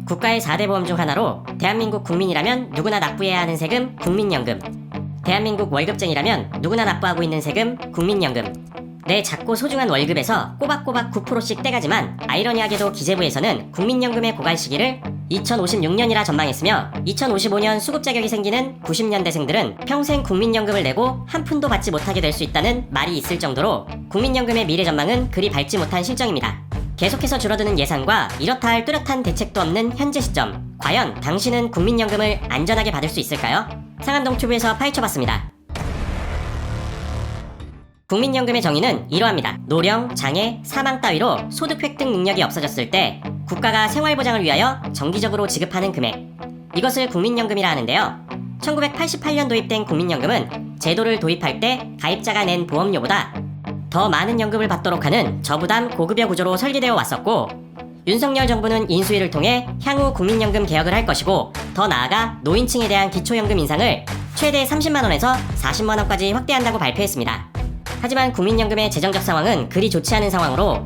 국가의 4대 보험 중 하나로 대한민국 국민이라면 누구나 납부해야 하는 세금 국민연금, 대한민국 월급쟁이라면 누구나 납부하고 있는 세금 국민연금, 내 작고 소중한 월급에서 꼬박꼬박 9%씩 떼가지만 아이러니하게도 기재부에서는 국민연금의 고갈 시기를 2056년이라 전망했으며 2055년 수급 자격이 생기는 90년대생들은 평생 국민연금을 내고 한 푼도 받지 못하게 될 수 있다는 말이 있을 정도로 국민연금의 미래 전망은 그리 밝지 못한 실정입니다. 계속해서 줄어드는 예산과 이렇다 할 뚜렷한 대책도 없는 현재 시점, 과연 당신은 국민연금을 안전하게 받을 수 있을까요? 상암동 튜브에서 파헤쳐봤습니다. 국민연금의 정의는 이러합니다. 노령, 장애, 사망 따위로 소득 획득 능력이 없어졌을 때 국가가 생활보장을 위하여 정기적으로 지급하는 금액, 이것을 국민연금이라 하는데요. 1988년 도입된 국민연금은 제도를 도입할 때 가입자가 낸 보험료보다 더 많은 연금을 받도록 하는 저부담 고급여 구조로 설계되어 왔었고, 윤석열 정부는 인수위를 통해 향후 국민연금 개혁을 할 것이고, 더 나아가 노인층에 대한 기초연금 인상을 최대 30만원에서 40만원까지 확대한다고 발표했습니다. 하지만 국민연금의 재정적 상황은 그리 좋지 않은 상황으로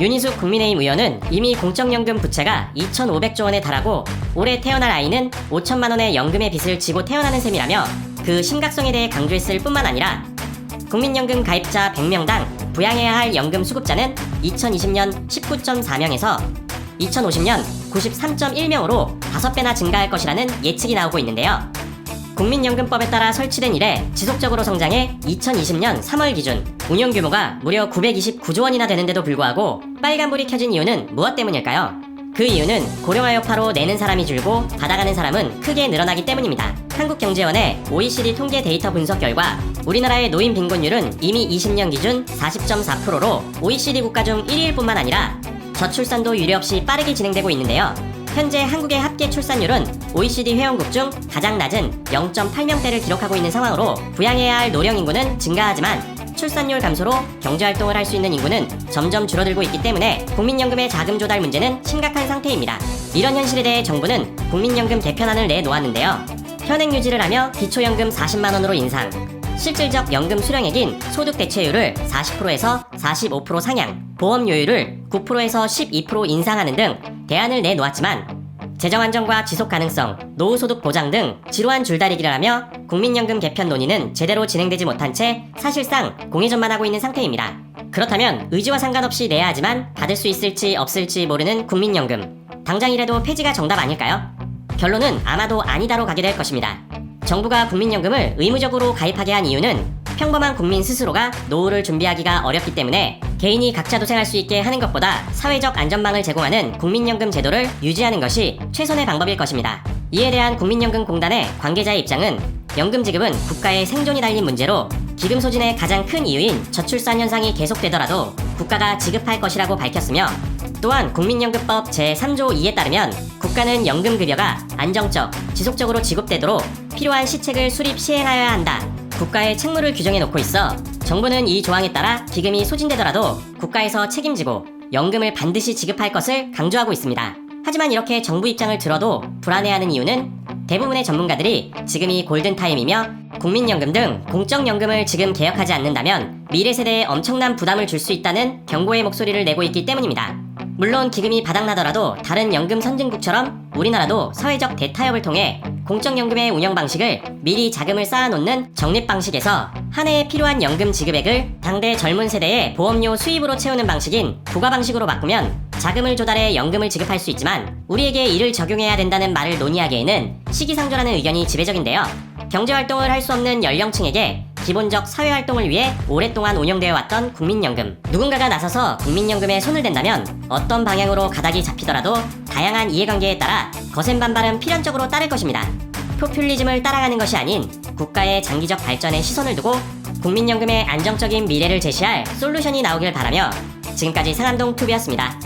윤희숙 국민의힘 의원은 이미 공적연금 부채가 2,500조 원에 달하고 올해 태어날 아이는 5천만원의 연금의 빚을 지고 태어나는 셈이라며 그 심각성에 대해 강조했을 뿐만 아니라 국민연금 가입자 100명당 부양해야 할 연금 수급자는 2020년 19.4명에서 2050년 93.1명으로 5배나 증가할 것이라는 예측이 나오고 있는데요. 국민연금법에 따라 설치된 이래 지속적으로 성장해 2020년 3월 기준 운용 규모가 무려 929조 원이나 되는데도 불구하고 빨간불이 켜진 이유는 무엇 때문일까요? 그 이유는 고령화 여파로 내는 사람이 줄고 받아가는 사람은 크게 늘어나기 때문입니다. 한국경제원의 OECD 통계 데이터 분석 결과 우리나라의 노인 빈곤율은 이미 20년 기준 40.4%로 OECD 국가 중 1위일 뿐만 아니라 저출산도 유례없이 빠르게 진행되고 있는데요. 현재 한국의 합계 출산율은 OECD 회원국 중 가장 낮은 0.8명대를 기록하고 있는 상황으로 부양해야 할 노령 인구는 증가하지만 출산율 감소로 경제활동을 할 수 있는 인구는 점점 줄어들고 있기 때문에 국민연금의 자금 조달 문제는 심각한 상태입니다. 이런 현실에 대해 정부는 국민연금 개편안을 내놓았는데요. 현행 유지를 하며 기초연금 40만원으로 인상, 실질적 연금 수령액인 소득 대체율을 40%에서 45% 상향, 보험료율을 9%에서 12% 인상하는 등 대안을 내놓았지만 재정 안정과 지속 가능성, 노후소득 보장 등 지루한 줄다리기를 하며 국민연금 개편 논의는 제대로 진행되지 못한 채 사실상 공회전만 하고 있는 상태입니다. 그렇다면 의지와 상관없이 내야 하지만 받을 수 있을지 없을지 모르는 국민연금, 당장이라도 폐지가 정답 아닐까요? 결론은 아마도 아니다로 가게 될 것입니다. 정부가 국민연금을 의무적으로 가입하게 한 이유는 평범한 국민 스스로가 노후를 준비하기가 어렵기 때문에 개인이 각자 도생할 수 있게 하는 것보다 사회적 안전망을 제공하는 국민연금 제도를 유지하는 것이 최선의 방법일 것입니다. 이에 대한 국민연금공단의 관계자의 입장은 연금 지급은 국가의 생존이 달린 문제로 기금 소진의 가장 큰 이유인 저출산 현상이 계속되더라도 국가가 지급할 것이라고 밝혔으며, 또한 국민연금법 제3조 2에 따르면 국가는 연금급여가 안정적, 지속적으로 지급되도록 필요한 시책을 수립 시행하여야 한다. 국가의 책무를 규정해 놓고 있어 정부는 이 조항에 따라 기금이 소진되더라도 국가에서 책임지고 연금을 반드시 지급할 것을 강조하고 있습니다. 하지만 이렇게 정부 입장을 들어도 불안해하는 이유는 대부분의 전문가들이 지금이 골든타임이며 국민연금 등 공적연금을 지금 개혁하지 않는다면 미래 세대에 엄청난 부담을 줄 수 있다는 경고의 목소리를 내고 있기 때문입니다. 물론 기금이 바닥나더라도 다른 연금 선진국처럼 우리나라도 사회적 대타협을 통해 공적연금의 운영 방식을 미리 자금을 쌓아놓는 적립 방식에서 한 해에 필요한 연금 지급액을 당대 젊은 세대의 보험료 수입으로 채우는 방식인 부가 방식으로 바꾸면 자금을 조달해 연금을 지급할 수 있지만 우리에게 이를 적용해야 된다는 말을 논의하기에는 시기상조라는 의견이 지배적인데요. 경제활동을 할 수 없는 연령층에게 기본적 사회활동을 위해 오랫동안 운영되어 왔던 국민연금, 누군가가 나서서 국민연금에 손을 댄다면 어떤 방향으로 가닥이 잡히더라도 다양한 이해관계에 따라 거센 반발은 필연적으로 따를 것입니다. 포퓰리즘을 따라가는 것이 아닌 국가의 장기적 발전에 시선을 두고 국민연금의 안정적인 미래를 제시할 솔루션이 나오길 바라며 지금까지 상암동 튜브였습니다.